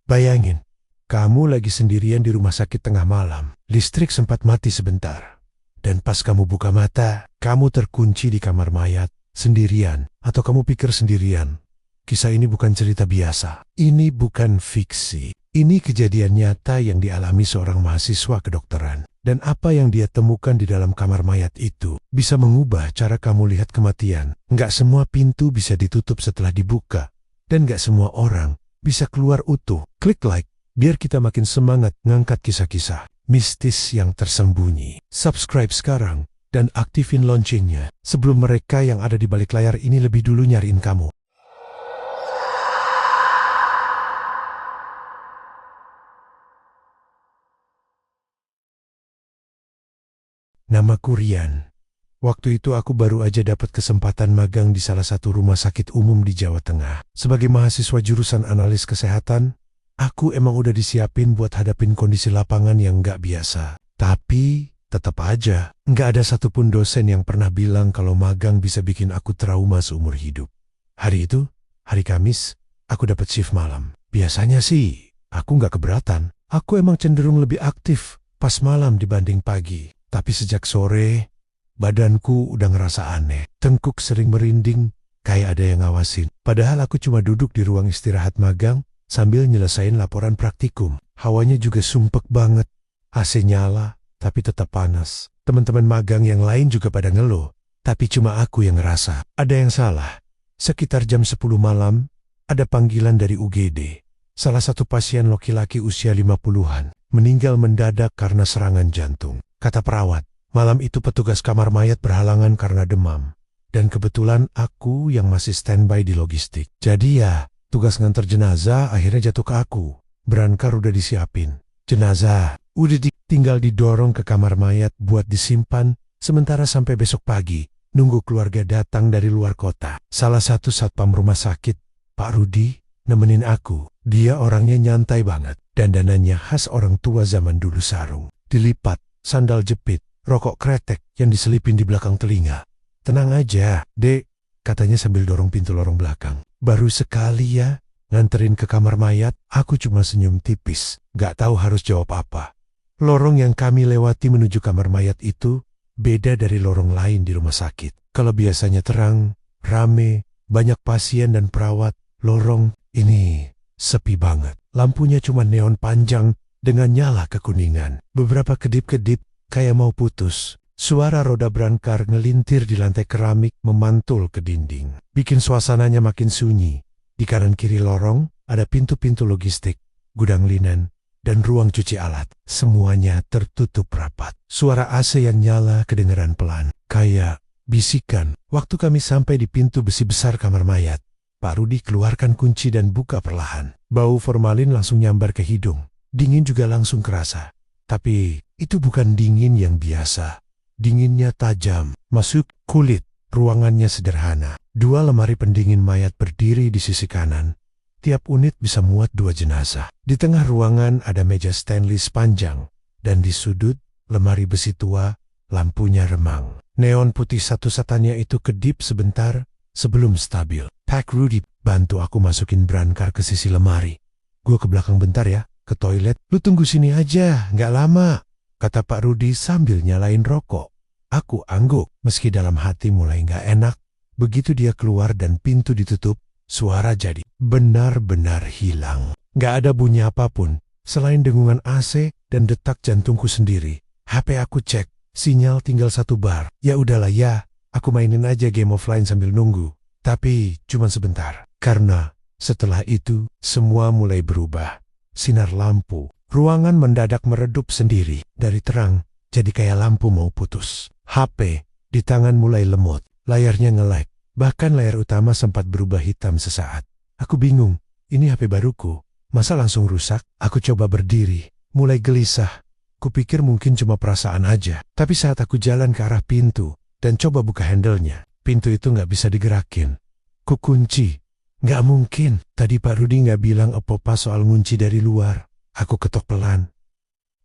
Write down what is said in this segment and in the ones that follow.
Bayangin, kamu lagi sendirian di rumah sakit tengah malam. Listrik sempat mati sebentar. Dan pas kamu buka mata, kamu terkunci di kamar mayat, sendirian. Atau kamu pikir sendirian. Kisah ini bukan cerita biasa. Ini bukan fiksi. Ini kejadian nyata yang dialami seorang mahasiswa kedokteran. Dan apa yang dia temukan di dalam kamar mayat itu bisa mengubah cara kamu lihat kematian. Nggak semua pintu bisa ditutup setelah dibuka. Dan nggak semua orang bisa keluar utuh. Klik like, biar kita makin semangat ngangkat kisah-kisah mistis yang tersembunyi. Subscribe sekarang dan aktifin loncengnya sebelum mereka yang ada di balik layar ini lebih dulu nyariin kamu. Namaku Rian. Waktu itu aku baru aja dapat kesempatan magang di salah satu rumah sakit umum di Jawa Tengah. Sebagai mahasiswa jurusan analis kesehatan, aku emang udah disiapin buat hadapin kondisi lapangan yang nggak biasa. Tapi tetap aja, nggak ada satupun dosen yang pernah bilang kalau magang bisa bikin aku trauma seumur hidup. Hari itu, hari Kamis, aku dapat shift malam. Biasanya sih, aku nggak keberatan. Aku emang cenderung lebih aktif pas malam dibanding pagi. Tapi sejak sore, badanku udah ngerasa aneh. Tengkuk sering merinding, kayak ada yang ngawasin. Padahal aku cuma duduk di ruang istirahat magang sambil nyelesain laporan praktikum. Hawanya juga sumpek banget. AC nyala, tapi tetap panas. Teman-teman magang yang lain juga pada ngeluh. Tapi cuma aku yang ngerasa. Ada yang salah. Sekitar jam 10 malam, ada panggilan dari UGD. Salah satu pasien laki-laki usia 50-an meninggal mendadak karena serangan jantung. Kata perawat, malam itu petugas kamar mayat berhalangan karena demam. Dan kebetulan aku yang masih standby di logistik. Jadi ya, tugas nganter jenazah akhirnya jatuh ke aku. Brankar udah disiapin. Jenazah udah tinggal didorong ke kamar mayat buat disimpan, sementara sampai besok pagi, nunggu keluarga datang dari luar kota. Salah satu satpam rumah sakit, Pak Rudi, nemenin aku. Dia orangnya nyantai banget. Dandanannya khas orang tua zaman dulu, sarung dilipat, sandal jepit, rokok kretek yang diselipin di belakang telinga. Tenang aja, Dek, katanya sambil dorong pintu lorong belakang. Baru sekali ya, nganterin ke kamar mayat, aku cuma senyum tipis, gak tahu harus jawab apa. Lorong yang kami lewati menuju kamar mayat itu beda dari lorong lain di rumah sakit. Kalau biasanya terang, rame, banyak pasien dan perawat, lorong ini sepi banget. Lampunya cuma neon panjang dengan nyala kekuningan. Beberapa kedip-kedip kayak mau putus. Suara roda brankar ngelintir di lantai keramik memantul ke dinding. Bikin suasananya makin sunyi. Di kanan kiri lorong ada pintu-pintu logistik, gudang linen, dan ruang cuci alat. Semuanya tertutup rapat. Suara AC yang nyala kedengeran pelan. Kayak bisikan. Waktu kami sampai di pintu besi besar kamar mayat, Pak Rudi keluarkan kunci dan buka perlahan. Bau formalin langsung nyambar ke hidung. Dingin juga langsung kerasa. Tapi itu bukan dingin yang biasa. Dinginnya tajam, masuk kulit. Ruangannya sederhana. 2 lemari pendingin mayat berdiri di sisi kanan. Tiap unit bisa muat 2 jenazah. Di tengah ruangan ada meja stainless panjang. Dan di sudut, lemari besi tua, lampunya remang. Neon putih satu-satunya itu kedip sebentar sebelum stabil. Pak Rudi, bantu aku masukin brankar ke sisi lemari. Gue ke belakang bentar ya. Ke toilet, lu tunggu sini aja, nggak lama, kata Pak Rudi sambil nyalain rokok. Aku angguk, meski dalam hati mulai nggak enak. Begitu dia keluar dan pintu ditutup, suara jadi benar-benar hilang. Nggak ada bunyi apapun, selain dengungan AC dan detak jantungku sendiri. HP aku cek, sinyal tinggal 1 bar. Ya udahlah ya, aku mainin aja game offline sambil nunggu. Tapi cuma sebentar, karena setelah itu semua mulai berubah. Sinar lampu, ruangan mendadak meredup sendiri. Dari terang, jadi kayak lampu mau putus. HP di tangan mulai lemot, layarnya nge-lag. Bahkan layar utama sempat berubah hitam sesaat. Aku bingung, ini HP baruku, masa langsung rusak? Aku coba berdiri, mulai gelisah. Kupikir mungkin cuma perasaan aja. Tapi saat aku jalan ke arah pintu dan coba buka handle-nya, pintu itu nggak bisa digerakin. Kukunci. Nggak mungkin, tadi Pak Rudi nggak bilang apa-apa soal ngunci dari luar. Aku ketok pelan.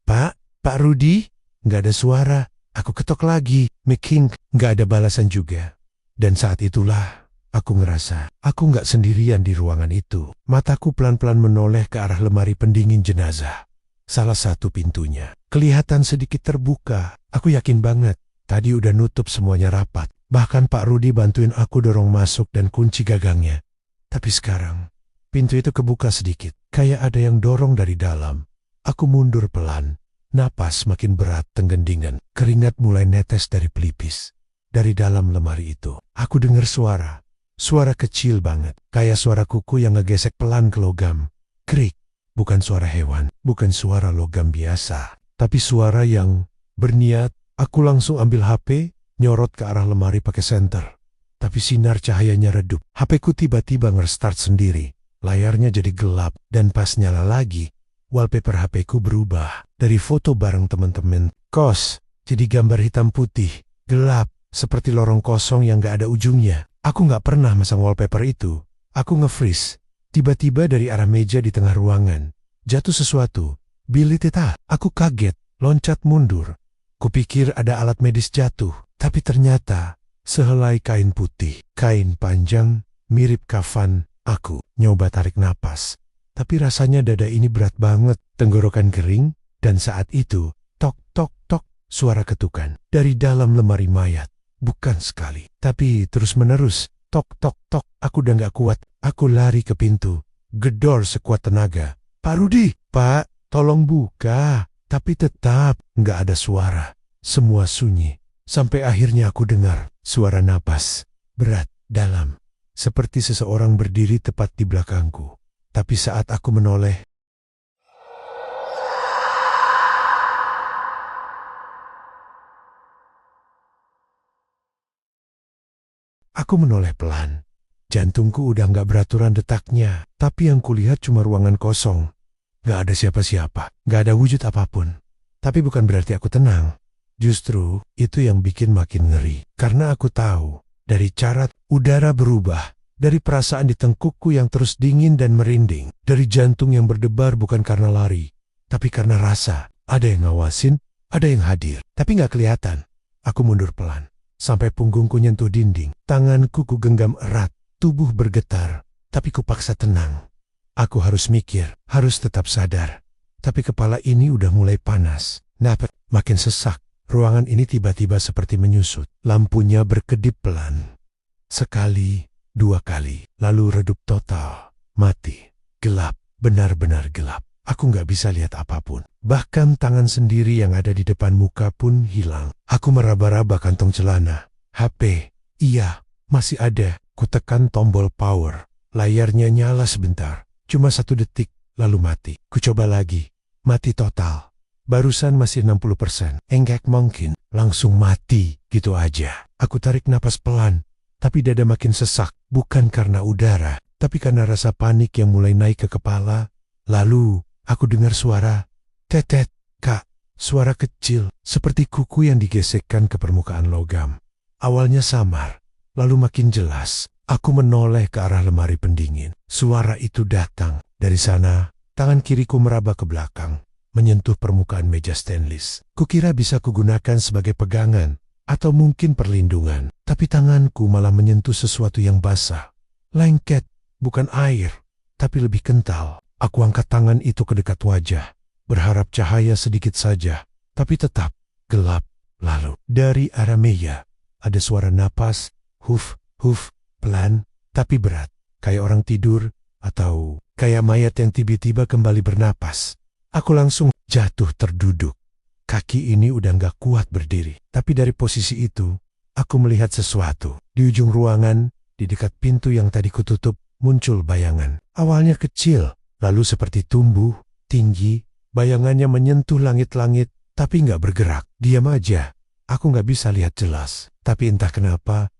Pak Rudi? Nggak ada suara. Aku ketok lagi. Miking, nggak ada balasan juga. Dan saat itulah, Aku ngerasa aku nggak sendirian di ruangan itu. Mataku pelan-pelan menoleh ke arah lemari pendingin jenazah. Salah satu pintunya kelihatan sedikit terbuka. Aku yakin banget tadi udah nutup semuanya rapat. Bahkan Pak Rudi bantuin aku dorong masuk dan kunci gagangnya. Tapi sekarang pintu itu kebuka sedikit. Kayak ada yang dorong dari dalam. Aku mundur pelan. Napas makin berat tenggendingan. Keringat mulai netes dari pelipis. Dari dalam lemari itu, aku dengar suara. Suara kecil banget. Kayak suara kuku yang ngegesek pelan ke logam. Krik. Bukan suara hewan. Bukan suara logam biasa. Tapi suara yang berniat. Aku langsung ambil HP, nyorot ke arah lemari pakai senter. Tapi sinar cahayanya redup. HP-ku tiba-tiba nge-start sendiri. Layarnya jadi gelap. Dan pas nyala lagi, wallpaper HP-ku berubah. Dari foto bareng teman-teman kos, jadi gambar hitam putih, gelap, seperti lorong kosong yang gak ada ujungnya. Aku gak pernah masang wallpaper itu. Aku nge-freeze. Tiba-tiba dari arah meja di tengah ruangan, jatuh sesuatu. Bilitita. Aku kaget, loncat mundur. Kupikir ada alat medis jatuh, tapi ternyata sehelai kain putih. Kain panjang, mirip kafan. Aku nyoba tarik napas. Tapi rasanya dada ini berat banget, tenggorokan kering, dan saat itu, tok tok tok, suara ketukan dari dalam lemari mayat. Bukan sekali, tapi terus-menerus, tok tok tok. Aku udah gak kuat, aku lari ke pintu, gedor sekuat tenaga. Pak Rudi, Pak, tolong buka. Tapi tetap gak ada suara, semua sunyi. Sampai akhirnya aku dengar suara napas, berat, dalam. Seperti seseorang berdiri tepat di belakangku. Tapi saat aku menoleh, pelan. Jantungku udah gak beraturan detaknya. Tapi yang kulihat cuma ruangan kosong. Gak ada siapa-siapa. Gak ada wujud apapun. Tapi bukan berarti aku tenang. Justru itu yang bikin makin ngeri. Karena aku tahu dari cara udara berubah. Dari perasaan di tengkukku yang terus dingin dan merinding. Dari jantung yang berdebar bukan karena lari. Tapi karena rasa. Ada yang ngawasin, ada yang hadir. Tapi gak kelihatan. Aku mundur pelan. Sampai punggungku nyentuh dinding. Tanganku kugenggam erat. Tubuh bergetar. Tapi kupaksa tenang. Aku harus mikir. Harus tetap sadar. Tapi kepala ini udah mulai panas. Napas makin sesak. Ruangan ini tiba-tiba seperti menyusut. Lampunya berkedip pelan. Sekali. 2 kali, lalu redup total, mati, gelap, benar-benar gelap. Aku gak bisa lihat apapun. Bahkan tangan sendiri yang ada di depan muka pun hilang. Aku meraba-raba kantong celana. HP, iya, masih ada. Kutekan tombol power. Layarnya nyala sebentar. Cuma 1 detik, lalu mati. Kucoba lagi. Mati total. Barusan masih 60%. Enggak mungkin. Langsung mati, gitu aja. Aku tarik napas pelan. Tapi dada makin sesak, bukan karena udara, tapi karena rasa panik yang mulai naik ke kepala. Lalu, aku dengar suara, tetet, Kak, suara kecil, seperti kuku yang digesekkan ke permukaan logam. Awalnya samar, lalu makin jelas. Aku menoleh ke arah lemari pendingin. Suara itu datang. Dari sana, tangan kiriku meraba ke belakang, menyentuh permukaan meja stainless. Kukira bisa kugunakan sebagai pegangan, atau mungkin perlindungan. Tapi tanganku malah menyentuh sesuatu yang basah. Lengket, bukan air, tapi lebih kental. Aku angkat tangan itu ke dekat wajah, berharap cahaya sedikit saja, tapi tetap gelap. Lalu, dari arah meja, ada suara napas, huf, huf, pelan, tapi berat. Kayak orang tidur, atau kayak mayat yang tiba-tiba kembali bernapas. Aku langsung jatuh terduduk. Kaki ini udah gak kuat berdiri. Tapi dari posisi itu, aku melihat sesuatu. Di ujung ruangan, di dekat pintu yang tadi kututup, muncul bayangan. Awalnya kecil, lalu seperti tumbuh, tinggi. Bayangannya menyentuh langit-langit, tapi gak bergerak. Diam aja. Aku gak bisa lihat jelas. Tapi entah kenapa,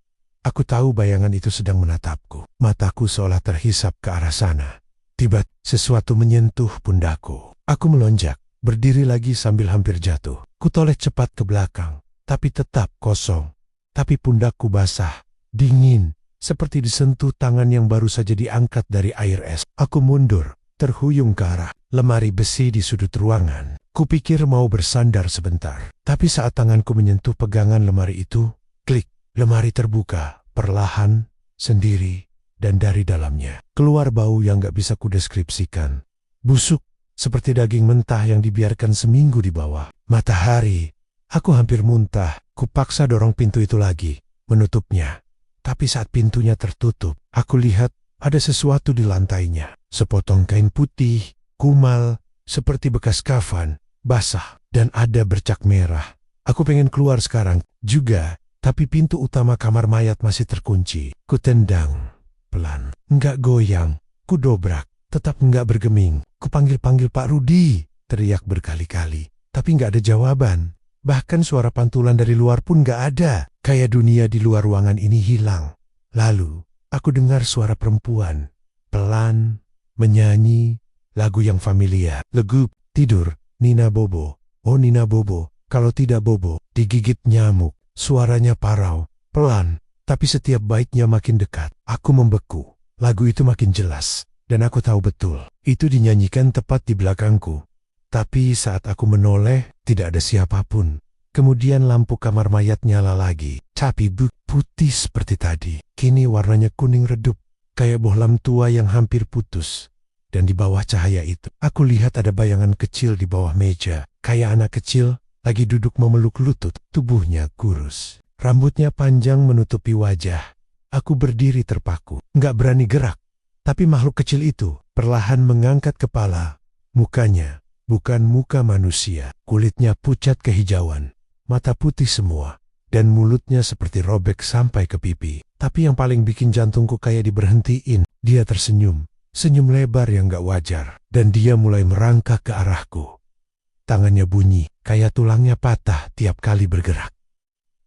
aku tahu bayangan itu sedang menatapku. Mataku seolah terhisap ke arah sana. Tiba, sesuatu menyentuh pundakku. Aku melonjak. Berdiri lagi sambil hampir jatuh. Kutoleh cepat ke belakang, tapi tetap kosong. Tapi pundakku basah, dingin, seperti disentuh tangan yang baru saja diangkat dari air es. Aku mundur, terhuyung ke arah lemari besi di sudut ruangan. Kupikir mau bersandar sebentar. Tapi saat tanganku menyentuh pegangan lemari itu, klik, lemari terbuka, perlahan, sendiri, dan dari dalamnya keluar bau yang gak bisa kudeskripsikan. Busuk, seperti daging mentah yang dibiarkan seminggu di bawah matahari. Aku hampir muntah. Kupaksa dorong pintu itu lagi, menutupnya. Tapi saat pintunya tertutup, aku lihat ada sesuatu di lantainya. Sepotong kain putih, kumal, seperti bekas kafan, basah, dan ada bercak merah. Aku pengen keluar sekarang juga, tapi pintu utama kamar mayat masih terkunci. Ku tendang pelan, enggak goyang. Ku dobrak, tetap enggak bergeming. Ku panggil-panggil Pak Rudi, teriak berkali-kali, tapi enggak ada jawaban. Bahkan suara pantulan dari luar pun enggak ada. Kayak dunia di luar ruangan ini hilang. Lalu, aku dengar suara perempuan, pelan, menyanyi, lagu yang familiar. Legup, tidur, Nina Bobo. Oh Nina Bobo, kalau tidak Bobo, digigit nyamuk. Suaranya parau, pelan, tapi setiap baitnya makin dekat. Aku membeku. Lagu itu makin jelas, dan aku tahu betul, itu dinyanyikan tepat di belakangku. Tapi saat aku menoleh, tidak ada siapapun. Kemudian lampu kamar mayat nyala lagi, tapi putih seperti tadi. Kini warnanya kuning redup, kayak bohlam tua yang hampir putus. Dan di bawah cahaya itu, aku lihat ada bayangan kecil di bawah meja, kayak anak kecil lagi duduk memeluk lutut. Tubuhnya kurus, rambutnya panjang menutupi wajah. Aku berdiri terpaku, nggak berani gerak. Tapi makhluk kecil itu perlahan mengangkat kepala. Mukanya bukan muka manusia, kulitnya pucat kehijauan, mata putih semua, dan mulutnya seperti robek sampai ke pipi. Tapi yang paling bikin jantungku kayak diberhentiin, dia tersenyum, senyum lebar yang gak wajar, dan dia mulai merangkak ke arahku. Tangannya bunyi, kayak tulangnya patah tiap kali bergerak.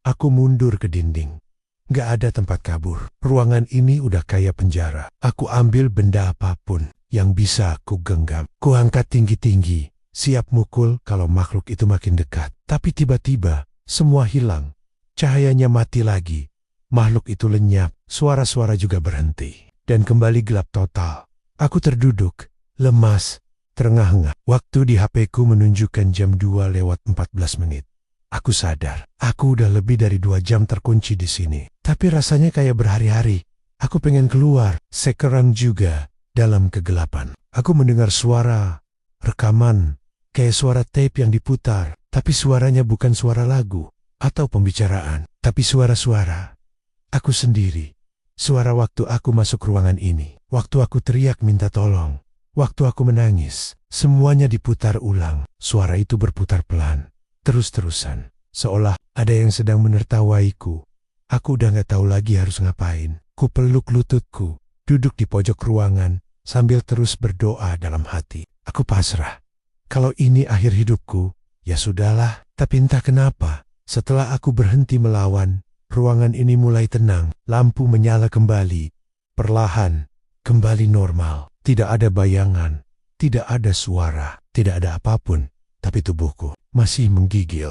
Aku mundur ke dinding. Gak ada tempat kabur. Ruangan ini udah kayak penjara. Aku ambil benda apapun yang bisa aku genggam. Ku angkat tinggi-tinggi, siap mukul kalau makhluk itu makin dekat. Tapi tiba-tiba, semua hilang. Cahayanya mati lagi. Makhluk itu lenyap, suara-suara juga berhenti. Dan kembali gelap total. Aku terduduk, lemas, terengah-engah. Waktu di HP-ku menunjukkan jam 2:14. Aku sadar, aku udah lebih dari 2 jam terkunci di sini. Tapi rasanya kayak berhari-hari. Aku pengen keluar, sekeram juga, dalam kegelapan. Aku mendengar suara, rekaman, kayak suara tape yang diputar. Tapi suaranya bukan suara lagu, atau pembicaraan. Tapi suara-suara. Aku sendiri. Suara waktu aku masuk ruangan ini. Waktu aku teriak minta tolong. Waktu aku menangis. Semuanya diputar ulang. Suara itu berputar pelan. Terus-terusan, seolah ada yang sedang menertawaiku. Aku udah gak tahu lagi harus ngapain. Ku peluk lututku, duduk di pojok ruangan, sambil terus berdoa dalam hati. Aku pasrah. Kalau ini akhir hidupku, ya sudahlah. Tapi entah kenapa, setelah aku berhenti melawan, ruangan ini mulai tenang. Lampu menyala kembali. Perlahan, kembali normal. Tidak ada bayangan, tidak ada suara, tidak ada apapun. Tapi tubuhku masih menggigil.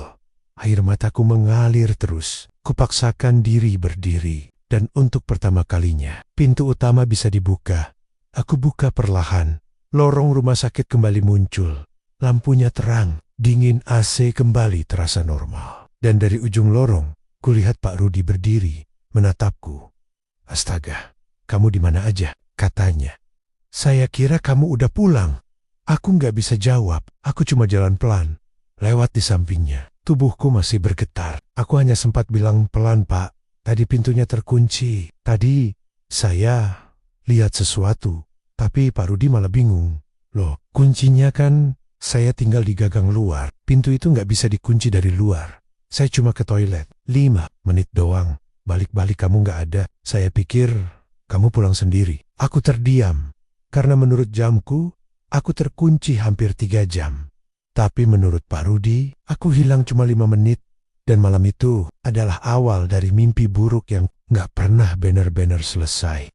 Air mataku mengalir terus. Kupaksakan diri berdiri. Dan untuk pertama kalinya, pintu utama bisa dibuka. Aku buka perlahan. Lorong rumah sakit kembali muncul. Lampunya terang. Dingin AC kembali terasa normal. Dan dari ujung lorong, kulihat Pak Rudi berdiri, menatapku. Astaga, kamu di mana aja? Katanya. Saya kira kamu udah pulang. Aku nggak bisa jawab, aku cuma jalan pelan. Lewat di sampingnya, tubuhku masih bergetar. Aku hanya sempat bilang pelan, Pak. Tadi pintunya terkunci. Tadi saya lihat sesuatu, tapi Pak Rudi malah bingung. Loh, kuncinya kan saya tinggal di gagang luar. Pintu itu nggak bisa dikunci dari luar. Saya cuma ke toilet. 5 menit doang. Balik-balik kamu nggak ada. Saya pikir kamu pulang sendiri. Aku terdiam, karena menurut jamku, aku terkunci hampir 3 jam. Tapi menurut Pak Rudi, aku hilang cuma 5 menit. Dan malam itu adalah awal dari mimpi buruk yang gak pernah benar-benar selesai.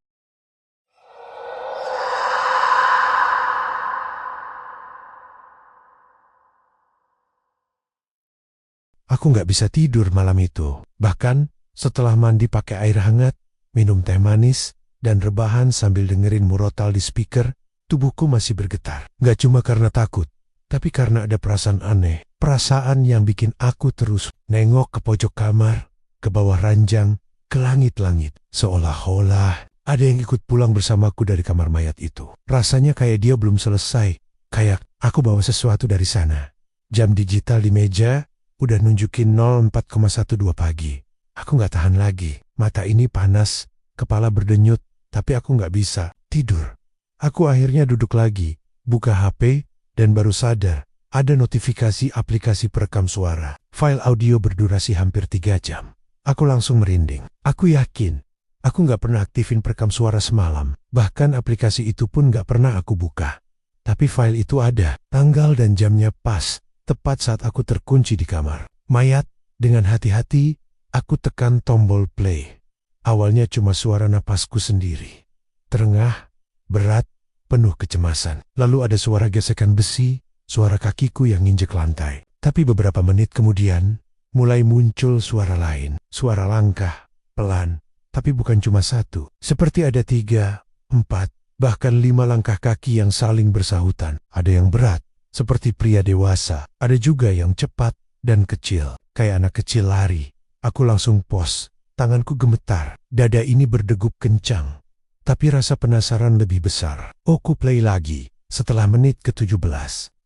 Aku gak bisa tidur malam itu. Bahkan setelah mandi pakai air hangat, minum teh manis, dan rebahan sambil dengerin murotal di speaker, tubuhku masih bergetar. Gak cuma karena takut, tapi karena ada perasaan aneh. Perasaan yang bikin aku terus nengok ke pojok kamar, ke bawah ranjang, ke langit-langit. Seolah-olah ada yang ikut pulang bersamaku dari kamar mayat itu. Rasanya kayak dia belum selesai, kayak aku bawa sesuatu dari sana. Jam digital di meja udah nunjukin 04,12 pagi. Aku nggak tahan lagi. Mata ini panas, kepala berdenyut, tapi aku nggak bisa tidur. Aku akhirnya duduk lagi, buka HP, dan baru sadar ada notifikasi aplikasi perekam suara. File audio berdurasi hampir 3 jam. Aku langsung merinding. Aku yakin aku nggak pernah aktifin perekam suara semalam. Bahkan aplikasi itu pun nggak pernah aku buka. Tapi file itu ada, tanggal dan jamnya pas, tepat saat aku terkunci di kamar mayat. Dengan hati-hati, aku tekan tombol play. Awalnya cuma suara napasku sendiri. Terengah, berat, penuh kecemasan. Lalu ada suara gesekan besi, suara kakiku yang nginjek lantai. Tapi beberapa menit kemudian, mulai muncul suara lain. Suara langkah, pelan, tapi bukan cuma satu. Seperti ada 3, 4, bahkan 5 langkah kaki yang saling bersahutan. Ada yang berat, seperti pria dewasa. Ada juga yang cepat dan kecil, kayak anak kecil lari. Aku langsung pos, tanganku gemetar. Dada ini berdegup kencang. Tapi rasa penasaran lebih besar. Aku play lagi. Setelah menit ke-17,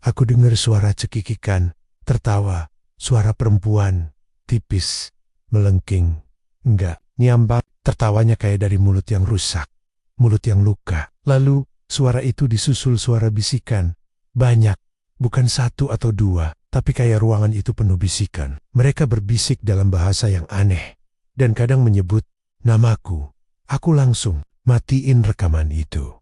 aku dengar suara cekikikan, tertawa, suara perempuan, tipis, melengking. Enggak, nyambat, tertawanya kayak dari mulut yang rusak, mulut yang luka. Lalu, suara itu disusul suara bisikan. Banyak, bukan 1 atau 2, tapi kayak ruangan itu penuh bisikan. Mereka berbisik dalam bahasa yang aneh, dan kadang menyebut namaku. Aku langsung matiin rekaman itu.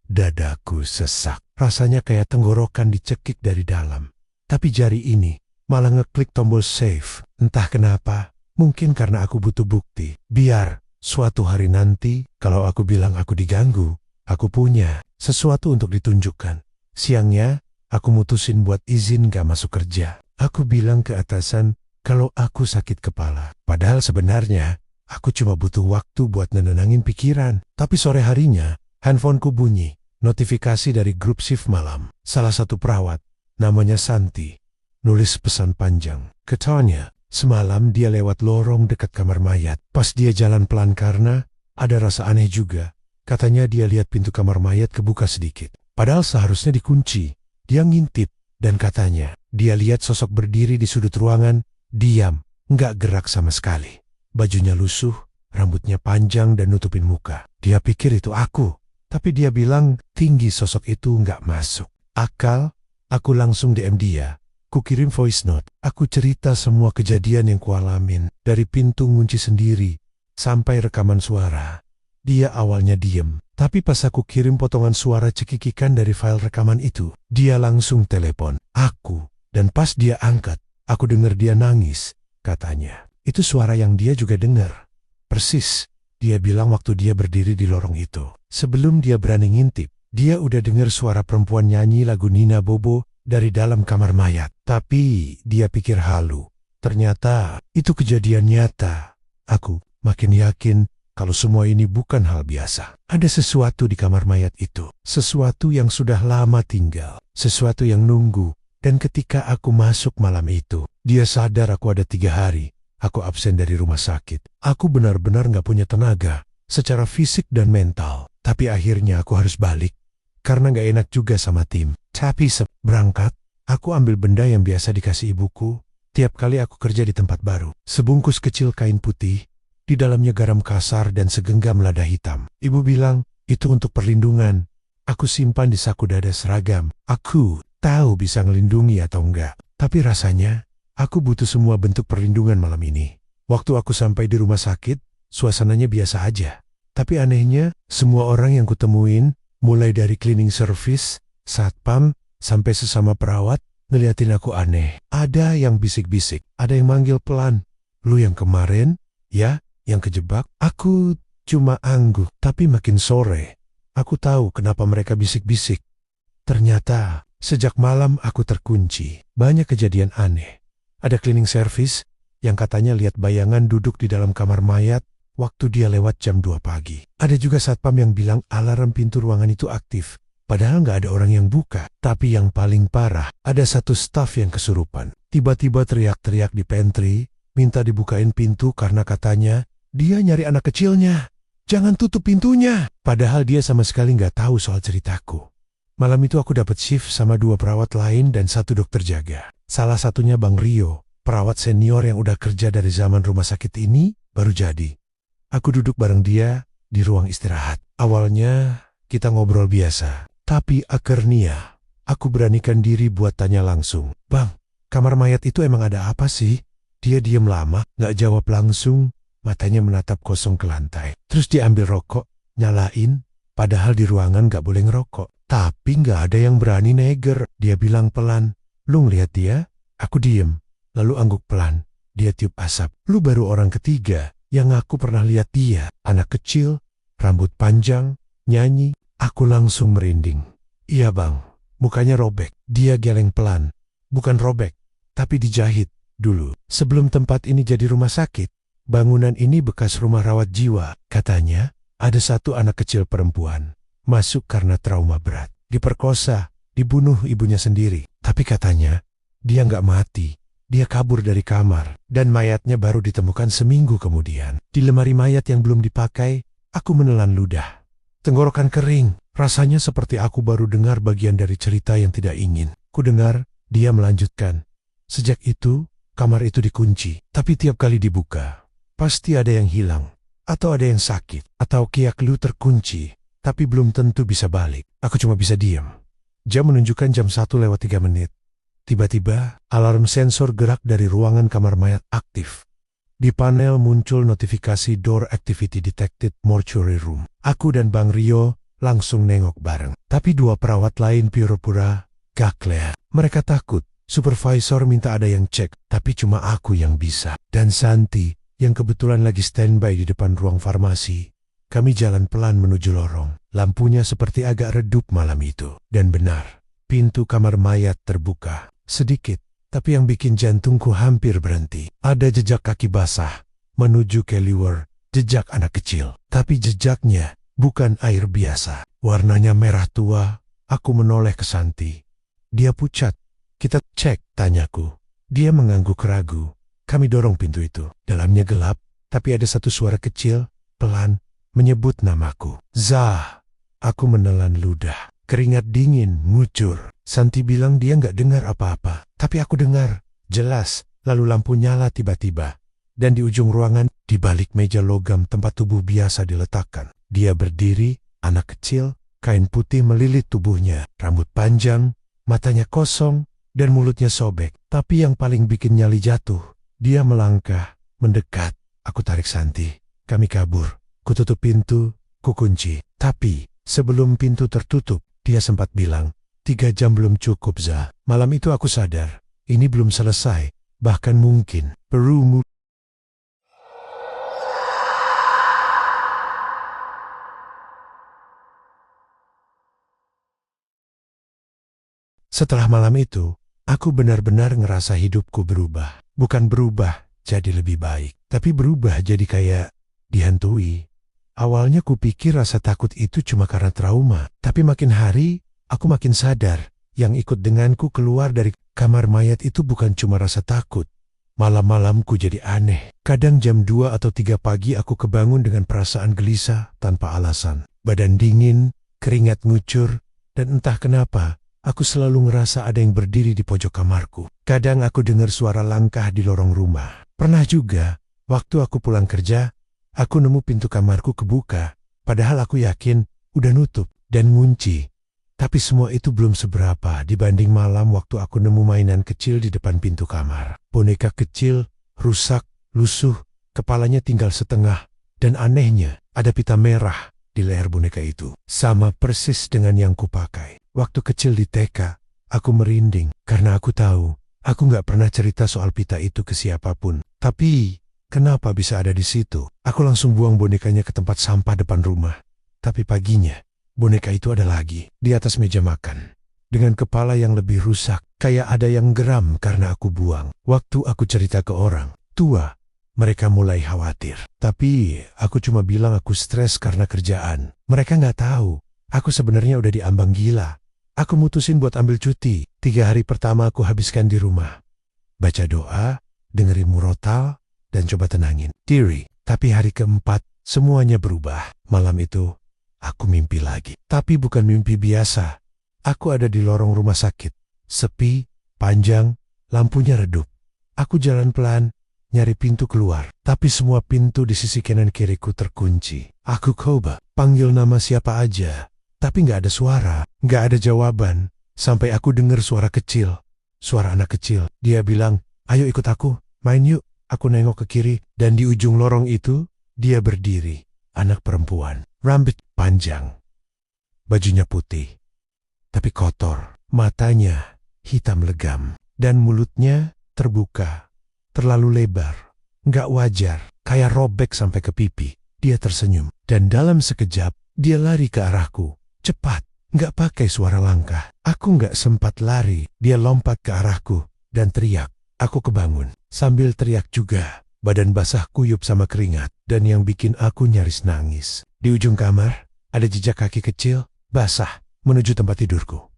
Dadaku sesak, rasanya kayak tenggorokan dicekik dari dalam. Tapi jari ini malah ngeklik tombol save. Entah kenapa, mungkin karena aku butuh bukti. Biar suatu hari nanti, kalau aku bilang aku diganggu, aku punya sesuatu untuk ditunjukkan. Siangnya, aku mutusin buat izin gak masuk kerja. Aku bilang ke atasan kalau aku sakit kepala. Padahal sebenarnya, aku cuma butuh waktu buat nenangin pikiran. Tapi sore harinya, handphoneku bunyi. Notifikasi dari grup shift malam. Salah satu perawat, namanya Santi, nulis pesan panjang. Katanya, semalam dia lewat lorong dekat kamar mayat. Pas dia jalan pelan karena ada rasa aneh juga. Katanya dia lihat pintu kamar mayat kebuka sedikit. Padahal seharusnya dikunci. Dia ngintip, dan katanya, dia lihat sosok berdiri di sudut ruangan, diam, nggak gerak sama sekali. Bajunya lusuh, rambutnya panjang dan nutupin muka. Dia pikir itu aku, tapi dia bilang tinggi sosok itu nggak masuk akal. Aku langsung DM dia. Kukirim voice note. Aku cerita semua kejadian yang kualamin, dari pintu ngunci sendiri sampai rekaman suara. Dia awalnya diem, tapi pas aku kirim potongan suara cekikikan dari file rekaman itu, dia langsung telepon aku. Dan pas dia angkat, aku dengar dia nangis. Katanya, itu suara yang dia juga dengar. Persis, dia bilang waktu dia berdiri di lorong itu. Sebelum dia berani ngintip, dia udah dengar suara perempuan nyanyi lagu Nina Bobo dari dalam kamar mayat. Tapi dia pikir halu. Ternyata itu kejadian nyata. Aku makin yakin kalau semua ini bukan hal biasa. Ada sesuatu di kamar mayat itu. Sesuatu yang sudah lama tinggal. Sesuatu yang nunggu. Dan ketika aku masuk malam itu, dia sadar aku ada 3 hari. Aku absen dari rumah sakit. Aku benar-benar gak punya tenaga. Secara fisik dan mental. Tapi akhirnya aku harus balik. Karena gak enak juga sama tim. Tapi berangkat, aku ambil benda yang biasa dikasih ibuku. Tiap kali aku kerja di tempat baru. Sebungkus kecil kain putih. Di dalamnya garam kasar dan segenggam lada hitam. Ibu bilang, itu untuk perlindungan. Aku simpan di saku dada seragam. Aku tahu bisa ngelindungi atau enggak. Tapi rasanya, aku butuh semua bentuk perlindungan malam ini. Waktu aku sampai di rumah sakit, suasananya biasa aja. Tapi anehnya, semua orang yang kutemuin, mulai dari cleaning service, satpam, sampai sesama perawat, ngeliatin aku aneh. Ada yang bisik-bisik, ada yang manggil pelan. Lu yang kemarin, ya, yang kejebak. Aku cuma angguk, tapi makin sore, aku tahu kenapa mereka bisik-bisik. Ternyata, sejak malam aku terkunci. Banyak kejadian aneh. Ada cleaning service, yang katanya lihat bayangan duduk di dalam kamar mayat, waktu dia lewat jam 2 pagi. Ada juga satpam yang bilang alarm pintu ruangan itu aktif. Padahal nggak ada orang yang buka. Tapi yang paling parah, ada satu staf yang kesurupan. Tiba-tiba teriak-teriak di pantry, minta dibukain pintu karena katanya Dia nyari anak kecilnya. Jangan tutup pintunya. Padahal dia sama sekali nggak tahu soal ceritaku. Malam itu aku dapat shift sama 2 perawat lain dan 1 dokter jaga. Salah satunya Bang Rio, perawat senior yang udah kerja dari zaman rumah sakit ini, baru jadi. Aku duduk bareng dia di ruang istirahat. Awalnya kita ngobrol biasa. Tapi akhirnya aku beranikan diri buat tanya langsung. Bang, kamar mayat itu emang ada apa sih? Dia diam lama, nggak jawab langsung. Matanya menatap kosong ke lantai. Terus dia ambil rokok, nyalain. Padahal di ruangan nggak boleh ngerokok. Tapi nggak ada yang berani neger. Dia bilang pelan, lu ngeliat dia? Aku diem. Lalu angguk pelan. Dia tiup asap. Lu baru orang ketiga yang aku pernah lihat dia. Anak kecil, rambut panjang, nyanyi. Aku langsung merinding. Iya bang, mukanya robek. Dia geleng pelan. Bukan robek, tapi dijahit dulu. Sebelum tempat ini jadi rumah sakit, bangunan ini bekas rumah rawat jiwa. Katanya, ada 1 anak kecil perempuan. Masuk karena trauma berat. Diperkosa, dibunuh ibunya sendiri. Tapi katanya, dia nggak mati. Dia kabur dari kamar. Dan mayatnya baru ditemukan seminggu kemudian. Di lemari mayat yang belum dipakai, aku menelan ludah. Tenggorokan kering. Rasanya seperti aku baru dengar bagian dari cerita yang tidak ingin. Ku dengar, dia melanjutkan. Sejak itu, kamar itu dikunci. Tapi tiap kali dibuka, pasti ada yang hilang. Atau ada yang sakit. Atau kiak lu terkunci. Tapi belum tentu bisa balik. Aku cuma bisa diam. Jam menunjukkan jam 1:03. Tiba-tiba, alarm sensor gerak dari ruangan kamar mayat aktif. Di panel muncul notifikasi Door Activity Detected Mortuary Room. Aku dan Bang Rio langsung nengok bareng. Tapi 2 perawat lain pura-pura gak. Mereka takut. Supervisor minta ada yang cek, tapi cuma aku yang bisa. Dan Santi, yang kebetulan lagi standby di depan ruang farmasi. Kami jalan pelan menuju lorong. Lampunya seperti agak redup malam itu. Dan benar, pintu kamar mayat terbuka. Sedikit, tapi yang bikin jantungku hampir berhenti. Ada jejak kaki basah menuju ke liwer, jejak anak kecil. Tapi jejaknya bukan air biasa. Warnanya merah tua. Aku menoleh ke Santi. Dia pucat. Kita cek, tanyaku. Dia mengangguk ragu. Kami dorong pintu itu. Dalamnya gelap, tapi ada satu suara kecil, pelan, menyebut namaku. Zah. Aku menelan ludah. Keringat dingin ngucur. Santi bilang dia nggak dengar apa-apa. Tapi aku dengar. Jelas. Lalu lampu nyala tiba-tiba. Dan di ujung ruangan, di balik meja logam tempat tubuh biasa diletakkan. Dia berdiri, anak kecil, kain putih melilit tubuhnya. Rambut panjang, matanya kosong, dan mulutnya sobek. Tapi yang paling bikin nyali jatuh. Dia melangkah, mendekat. Aku tarik Santi. Kami kabur. Kututup pintu, kukunci. Tapi, sebelum pintu tertutup, dia sempat bilang, 3 jam belum cukup, Zah. Malam itu aku sadar, ini belum selesai. Bahkan mungkin, Peru. Setelah malam itu, aku benar-benar ngerasa hidupku berubah. Bukan berubah jadi lebih baik, tapi berubah jadi kayak dihantui. Awalnya kupikir rasa takut itu cuma karena trauma, tapi makin hari aku makin sadar yang ikut denganku keluar dari kamar mayat itu bukan cuma rasa takut. Malam-malamku jadi aneh. Kadang jam 2 atau 3 pagi aku kebangun dengan perasaan gelisah tanpa alasan. Badan dingin, keringat ngucur, dan entah kenapa aku selalu ngerasa ada yang berdiri di pojok kamarku. Kadang aku dengar suara langkah di lorong rumah. Pernah juga, waktu aku pulang kerja, aku nemu pintu kamarku kebuka, padahal aku yakin udah nutup dan ngunci. Tapi semua itu belum seberapa dibanding malam waktu aku nemu mainan kecil di depan pintu kamar. Boneka kecil, rusak, lusuh, kepalanya tinggal setengah, dan anehnya ada pita merah di leher boneka itu. Sama persis dengan yang kupakai. Waktu kecil di TK, aku merinding karena aku tahu aku nggak pernah cerita soal pita itu ke siapapun. Tapi kenapa bisa ada di situ? Aku langsung buang bonekanya ke tempat sampah depan rumah. Tapi paginya, boneka itu ada lagi di atas meja makan. Dengan kepala yang lebih rusak, kayak ada yang geram karena aku buang. Waktu aku cerita ke orang tua, mereka mulai khawatir. Tapi aku cuma bilang aku stres karena kerjaan. Mereka nggak tahu, aku sebenarnya udah diambang gila. Aku mutusin buat ambil cuti. 3 hari pertama aku habiskan di rumah. Baca doa, dengerin murotal, dan coba tenangin diri. Tapi hari keempat, semuanya berubah. Malam itu, aku mimpi lagi. Tapi bukan mimpi biasa. Aku ada di lorong rumah sakit. Sepi, panjang, lampunya redup. Aku jalan pelan, nyari pintu keluar. Tapi semua pintu di sisi kanan kiriku terkunci. Aku coba panggil nama siapa aja. Tapi nggak ada suara, nggak ada jawaban. Sampai aku dengar suara kecil. Suara anak kecil. Dia bilang, ayo ikut aku, main yuk. Aku nengok ke kiri, dan di ujung lorong itu, dia berdiri. Anak perempuan, rambut panjang. Bajunya putih, tapi kotor. Matanya hitam legam, dan mulutnya terbuka. Terlalu lebar, nggak wajar, kayak robek sampai ke pipi. Dia tersenyum, dan dalam sekejap, dia lari ke arahku. Cepat, nggak pakai suara langkah. Aku nggak sempat lari, dia lompat ke arahku, dan teriak. Aku kebangun, sambil teriak juga. Badan basah kuyup sama keringat, dan yang bikin aku nyaris nangis. Di ujung kamar, ada jejak kaki kecil, basah, menuju tempat tidurku.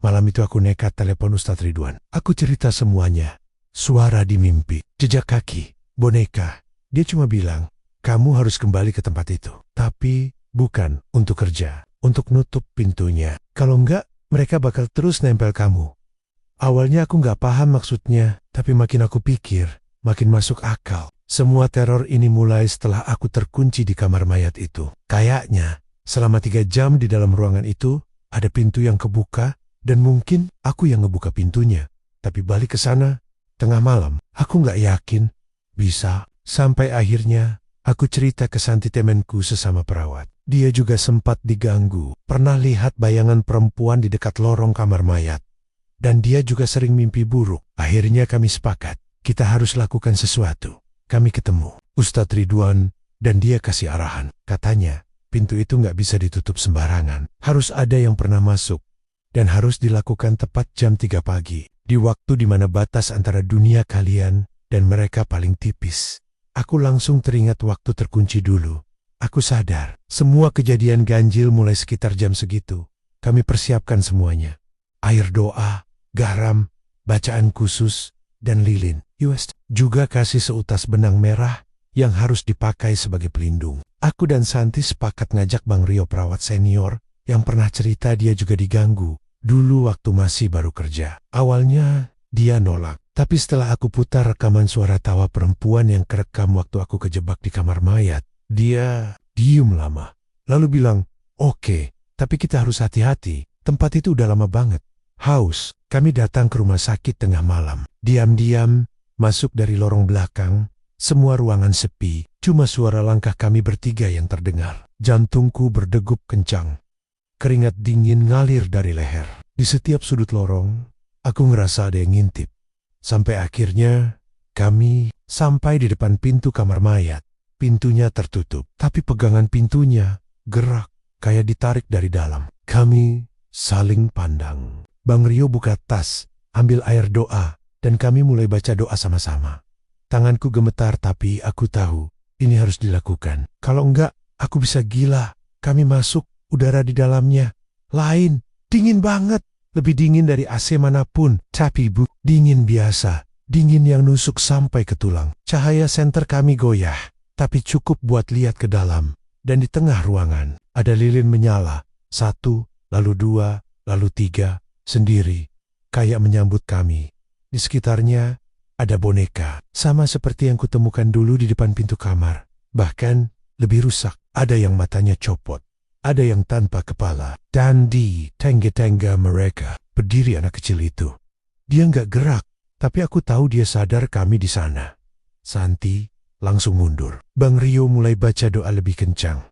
Malam itu aku nekat telepon Ustadz Ridwan. Aku cerita semuanya. Suara di mimpi, jejak kaki, boneka. Dia cuma bilang, kamu harus kembali ke tempat itu. Tapi bukan untuk kerja, untuk nutup pintunya. Kalau enggak, mereka bakal terus nempel kamu. Awalnya aku nggak paham maksudnya, tapi makin aku pikir, makin masuk akal. Semua teror ini mulai setelah aku terkunci di kamar mayat itu. Kayaknya, selama 3 jam di dalam ruangan itu, ada pintu yang kebuka, dan mungkin aku yang ngebuka pintunya. Tapi balik ke sana, tengah malam, aku nggak yakin bisa. Sampai akhirnya, aku cerita ke Santi temenku sesama perawat. Dia juga sempat diganggu, pernah lihat bayangan perempuan di dekat lorong kamar mayat. Dan dia juga sering mimpi buruk. Akhirnya kami sepakat, kita harus lakukan sesuatu. Kami ketemu Ustadz Ridwan, dan dia kasih arahan. Katanya, pintu itu nggak bisa ditutup sembarangan. Harus ada yang pernah masuk. Dan harus dilakukan tepat jam 3 pagi. Di waktu di mana batas antara dunia kalian dan mereka paling tipis. Aku langsung teringat waktu terkunci dulu. Aku sadar, semua kejadian ganjil mulai sekitar jam segitu. Kami persiapkan semuanya. Air doa, garam, bacaan khusus, dan lilin. Juga kasih seutas benang merah yang harus dipakai sebagai pelindung. Aku dan Santi sepakat ngajak Bang Rio perawat senior yang pernah cerita dia juga diganggu dulu waktu masih baru kerja. Awalnya dia nolak, tapi setelah aku putar rekaman suara tawa perempuan yang kerekam waktu aku kejebak di kamar mayat, dia diem lama. Lalu bilang, oke, tapi kita harus hati-hati, tempat itu udah lama banget. Haus, kami datang ke rumah sakit tengah malam. Diam-diam, masuk dari lorong belakang, semua ruangan sepi, cuma suara langkah kami bertiga yang terdengar. Jantungku berdegup kencang. Keringat dingin ngalir dari leher. Di setiap sudut lorong, aku ngerasa ada yang ngintip. Sampai akhirnya, kami sampai di depan pintu kamar mayat. Pintunya tertutup, tapi pegangan pintunya gerak, kayak ditarik dari dalam. Kami saling pandang. Bang Rio buka tas, ambil air doa, dan kami mulai baca doa sama-sama. Tanganku gemetar tapi aku tahu, ini harus dilakukan. Kalau enggak, aku bisa gila. Kami masuk, udara di dalamnya lain, dingin banget. Lebih dingin dari AC manapun, tapi dingin biasa. Dingin yang nusuk sampai ke tulang. Cahaya senter kami goyah, tapi cukup buat lihat ke dalam. Dan di tengah ruangan, ada lilin menyala. 1, lalu 2, lalu 3. Sendiri, kayak menyambut kami. Di sekitarnya, ada boneka, sama seperti yang kutemukan dulu di depan pintu kamar. Bahkan, lebih rusak. Ada yang matanya copot, ada yang tanpa kepala. Dan di tangga-tangga mereka, berdiri anak kecil itu. Dia nggak gerak, tapi aku tahu dia sadar kami di sana. Santi langsung mundur. Bang Rio mulai baca doa lebih kencang.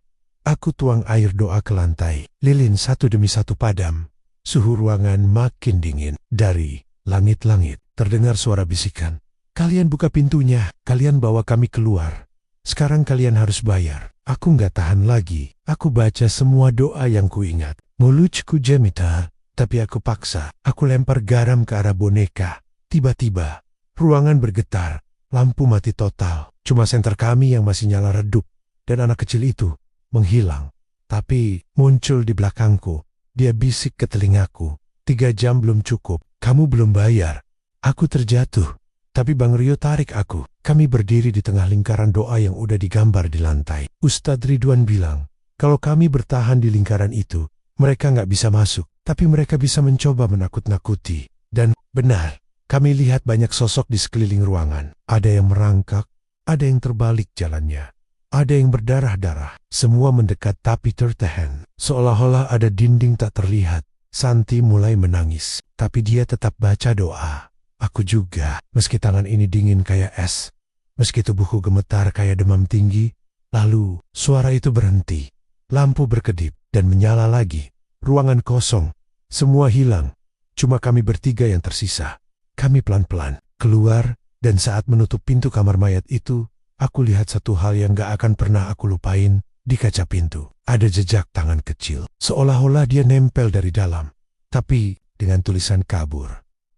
Aku tuang air doa ke lantai. Lilin satu demi satu padam. Suhu ruangan makin dingin. Dari langit-langit terdengar suara bisikan. Kalian buka pintunya, kalian bawa kami keluar. Sekarang kalian harus bayar. Aku nggak tahan lagi. Aku baca semua doa yang kuingat. Mulutku jemita, tapi aku paksa. Aku lempar garam ke arah boneka. Tiba-tiba, ruangan bergetar. Lampu mati total. Cuma senter kami yang masih nyala redup. Dan anak kecil itu menghilang. Tapi muncul di belakangku. Dia bisik ke telingaku, 3 jam belum cukup, kamu belum bayar. Aku terjatuh, tapi Bang Rio tarik aku. Kami berdiri di tengah lingkaran doa yang udah digambar di lantai. Ustadz Ridwan bilang, kalau kami bertahan di lingkaran itu, mereka nggak bisa masuk, tapi mereka bisa mencoba menakut-nakuti. Dan benar, kami lihat banyak sosok di sekeliling ruangan. Ada yang merangkak, ada yang terbalik jalannya. Ada yang berdarah-darah, semua mendekat tapi tertahan. Seolah-olah ada dinding tak terlihat. Santi mulai menangis, tapi dia tetap baca doa. Aku juga, meski tangan ini dingin kayak es, meski tubuhku gemetar kayak demam tinggi. Lalu, suara itu berhenti. Lampu berkedip dan menyala lagi. Ruangan kosong, semua hilang. Cuma kami bertiga yang tersisa. Kami pelan-pelan keluar, dan saat menutup pintu kamar mayat itu, aku lihat satu hal yang gak akan pernah aku lupain. Di kaca pintu, ada jejak tangan kecil. Seolah-olah dia nempel dari dalam. Tapi dengan tulisan kabur.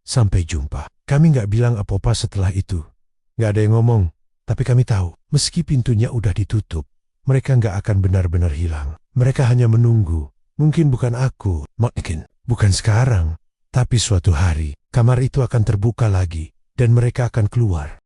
Sampai jumpa. Kami gak bilang apa-apa setelah itu. Gak ada yang ngomong. Tapi kami tahu, meski pintunya udah ditutup, mereka gak akan benar-benar hilang. Mereka hanya menunggu. Mungkin bukan aku. Mungkin bukan sekarang. Tapi suatu hari, kamar itu akan terbuka lagi. Dan mereka akan keluar.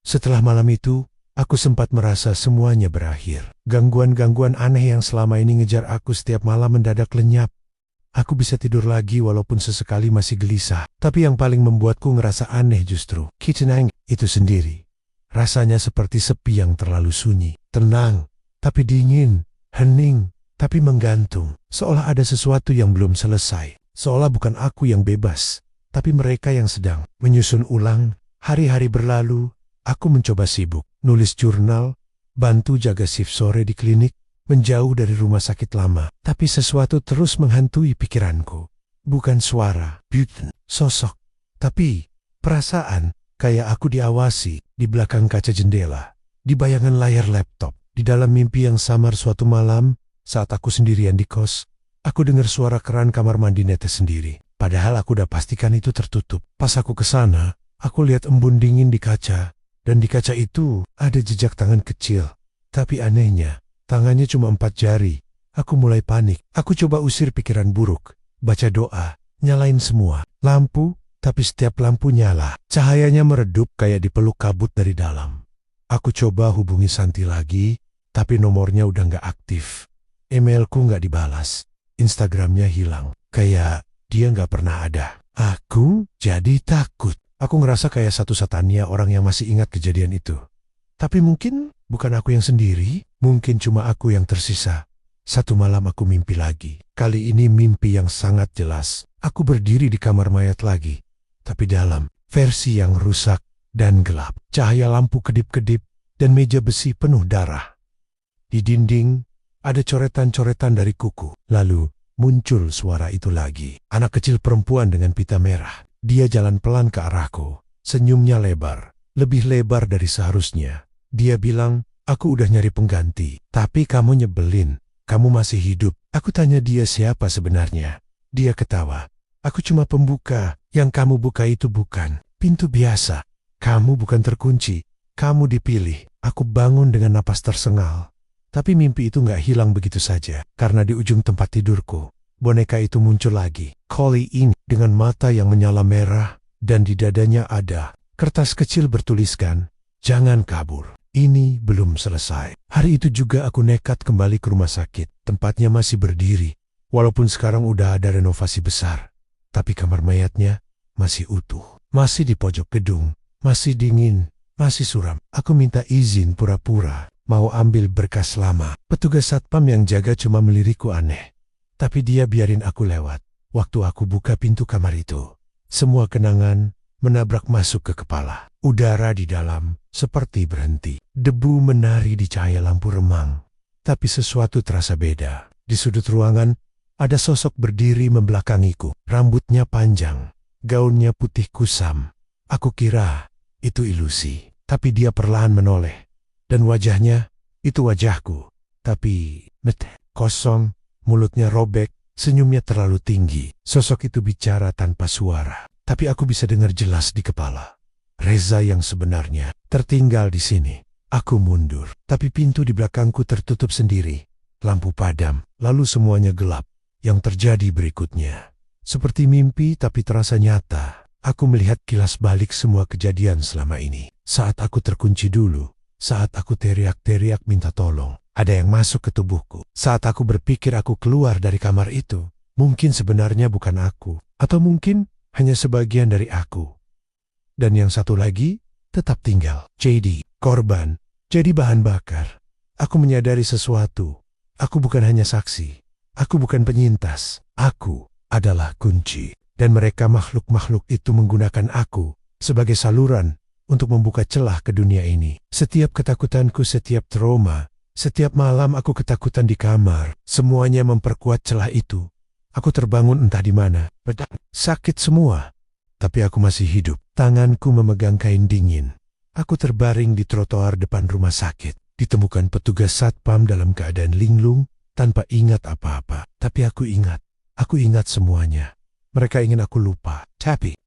Setelah malam itu, aku sempat merasa semuanya berakhir. Gangguan-gangguan aneh yang selama ini ngejar aku setiap malam mendadak lenyap. Aku bisa tidur lagi walaupun sesekali masih gelisah. Tapi yang paling membuatku ngerasa aneh justru Kitchenang itu sendiri. Rasanya seperti sepi yang terlalu sunyi. Tenang, tapi dingin. Hening, tapi menggantung. Seolah ada sesuatu yang belum selesai. Seolah bukan aku yang bebas, tapi mereka yang sedang menyusun ulang. Hari-hari berlalu. Aku mencoba sibuk, nulis jurnal, bantu jaga shift sore di klinik, menjauh dari rumah sakit lama. Tapi sesuatu terus menghantui pikiranku. Bukan suara, bukan sosok, tapi perasaan kayak aku diawasi di belakang kaca jendela, di bayangan layar laptop. Di dalam mimpi yang samar suatu malam, saat aku sendirian di kos, aku dengar suara keran kamar mandi netes sendiri. Padahal aku udah pastikan itu tertutup. Pas aku ke sana, aku lihat embun dingin di kaca. Dan di kaca itu ada jejak tangan kecil. Tapi anehnya, tangannya cuma 4 jari. Aku mulai panik. Aku coba usir pikiran buruk. Baca doa, nyalain semua. Lampu, tapi setiap lampu nyala. Cahayanya meredup kayak dipeluk kabut dari dalam. Aku coba hubungi Santi lagi, tapi nomornya udah nggak aktif. Emailku nggak dibalas. Instagramnya hilang. Kayak dia nggak pernah ada. Aku jadi takut. Aku ngerasa kayak satu-satunya orang yang masih ingat kejadian itu. Tapi mungkin bukan aku yang sendiri, mungkin cuma aku yang tersisa. Satu malam aku mimpi lagi. Kali ini mimpi yang sangat jelas. Aku berdiri di kamar mayat lagi. Tapi dalam versi yang rusak dan gelap. Cahaya lampu kedip-kedip dan meja besi penuh darah. Di dinding ada coretan-coretan dari kuku. Lalu muncul suara itu lagi. Anak kecil perempuan dengan pita merah. Dia jalan pelan ke arahku. Senyumnya lebar, lebih lebar dari seharusnya. Dia bilang, aku udah nyari pengganti. Tapi kamu nyebelin, kamu masih hidup. Aku tanya dia siapa sebenarnya. Dia ketawa. Aku cuma pembuka, yang kamu buka itu bukan pintu biasa. Kamu bukan terkunci, kamu dipilih. Aku bangun dengan napas tersengal. Tapi mimpi itu gak hilang begitu saja. Karena di ujung tempat tidurku, boneka itu muncul lagi. Collie ini dengan mata yang menyala merah, dan di dadanya ada kertas kecil bertuliskan, jangan kabur, ini belum selesai. Hari itu juga aku nekat kembali ke rumah sakit. Tempatnya masih berdiri, walaupun sekarang udah ada renovasi besar. Tapi kamar mayatnya masih utuh, masih di pojok gedung, masih dingin, masih suram. Aku minta izin pura-pura, mau ambil berkas lama. Petugas satpam yang jaga cuma melirikku aneh. Tapi dia biarin aku lewat. Waktu aku buka pintu kamar itu, semua kenangan menabrak masuk ke kepala. Udara di dalam seperti berhenti. Debu menari di cahaya lampu remang. Tapi sesuatu terasa beda. Di sudut ruangan, ada sosok berdiri membelakangiku. Rambutnya panjang, gaunnya putih kusam. Aku kira itu ilusi. Tapi dia perlahan menoleh. Dan wajahnya, itu wajahku. Tapi kosong, mulutnya robek. Senyumnya terlalu tinggi. Sosok itu bicara tanpa suara. Tapi aku bisa dengar jelas di kepala. Reza yang sebenarnya tertinggal di sini. Aku mundur. Tapi pintu di belakangku tertutup sendiri. lampu padam, lalu semuanya gelap. Yang terjadi berikutnya seperti mimpi tapi terasa nyata. Aku melihat kilas balik semua kejadian selama ini. Saat aku terkunci dulu, saat aku teriak-teriak minta tolong, ada yang masuk ke tubuhku. Saat aku berpikir aku keluar dari kamar itu, mungkin sebenarnya bukan aku, atau mungkin hanya sebagian dari aku. Dan yang satu lagi tetap tinggal. Jadi, korban, jadi bahan bakar. Aku menyadari sesuatu. Aku bukan hanya saksi. Aku bukan penyintas. Aku adalah kunci. Dan mereka makhluk-makhluk itu menggunakan aku sebagai saluran untuk membuka celah ke dunia ini. Setiap ketakutanku, setiap trauma, setiap malam aku ketakutan di kamar, semuanya memperkuat celah itu. Aku terbangun entah di mana, sakit semua. Tapi aku masih hidup. Tanganku memegang kain dingin. Aku terbaring di trotoar depan rumah sakit. Ditemukan petugas satpam dalam keadaan linglung tanpa ingat apa-apa. Tapi aku ingat semuanya. Mereka ingin aku lupa, tapi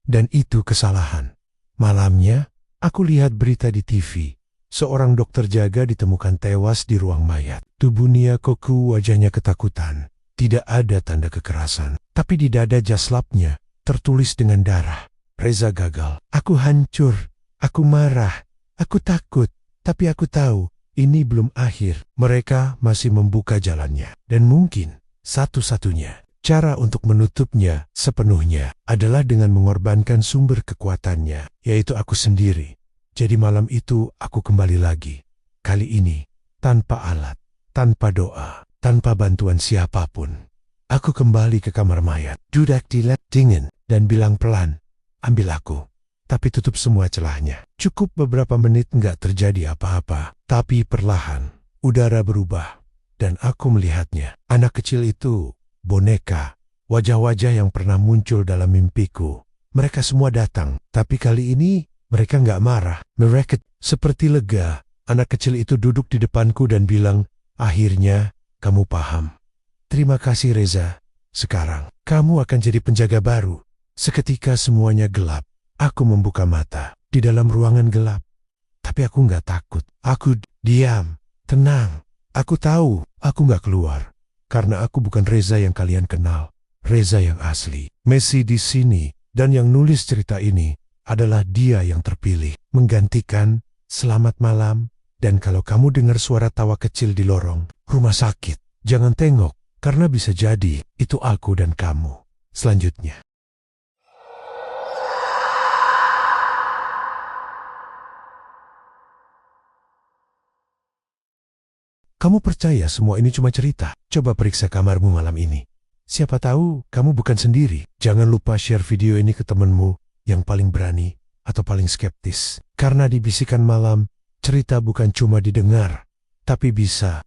dan itu kesalahan. Malamnya, aku lihat berita di TV. Seorang dokter jaga ditemukan tewas di ruang mayat. Tubuh Niakoku wajahnya ketakutan. Tidak ada tanda kekerasan. Tapi di dada jaslapnya tertulis dengan darah. Reza gagal. Aku hancur. Aku marah. Aku takut. Tapi aku tahu ini belum akhir. Mereka masih membuka jalannya. Dan mungkin satu-satunya cara untuk menutupnya sepenuhnya adalah dengan mengorbankan sumber kekuatannya, yaitu aku sendiri. Jadi malam itu aku kembali lagi. Kali ini tanpa alat, tanpa doa, tanpa bantuan siapapun. Aku kembali ke kamar mayat, duduk dingin, dan bilang pelan, ambil aku. Tapi tutup semua celahnya. Cukup beberapa menit nggak terjadi apa-apa. Tapi perlahan, udara berubah. Dan aku melihatnya. Anak kecil itu boneka, wajah-wajah yang pernah muncul dalam mimpiku. Mereka semua datang, tapi kali ini mereka nggak marah. Mereka seperti lega. Anak kecil itu duduk di depanku dan bilang, akhirnya kamu paham. Terima kasih Reza. Sekarang, kamu akan jadi penjaga baru. Seketika semuanya gelap. Aku membuka mata di dalam ruangan gelap. Tapi aku nggak takut. Aku diam, tenang. Aku tahu aku nggak keluar. Karena aku bukan Reza yang kalian kenal. Reza yang asli. Messi di sini dan yang nulis cerita ini adalah dia yang terpilih. Menggantikan selamat malam. Dan kalau kamu dengar suara tawa kecil di lorong rumah sakit, jangan tengok. Karena bisa jadi itu aku dan kamu. Selanjutnya. Kamu percaya semua ini cuma cerita? Coba periksa kamarmu malam ini. Siapa tahu kamu bukan sendiri. Jangan lupa share video ini ke temanmu yang paling berani atau paling skeptis. Karena di bisikan malam, cerita bukan cuma didengar, tapi bisa